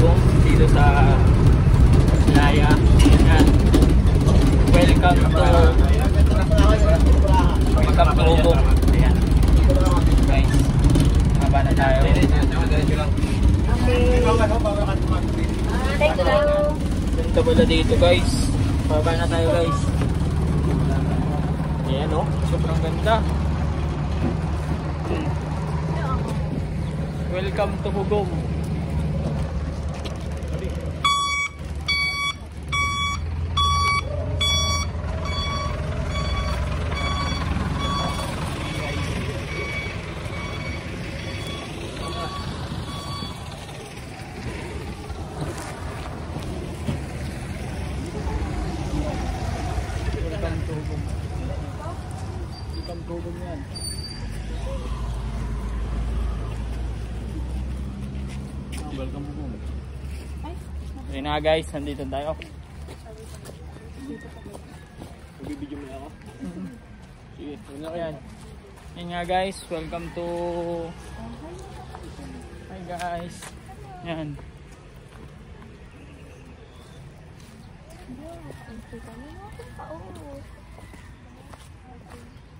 Hugong dito sa Laya. Ayan. Welcome to Hugong. Ayan. Guys, maba na tayo. Thank you. Ganda pala dito guys. Maba na tayo guys. Ayan o, sobrang ganda. Welcome to Hugong. Hugong yan. Welcome Hugong. Ayun na guys, nandito tayo. Magbibidyo mo na ako? Sige, yun na yan. Ayun nga guys, welcome to... Hi guys. Yan.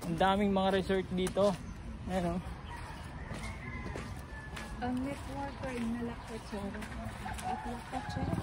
Ang daming mga resort dito. Ayan o. Ang networker na Lakachero. At Lakachero.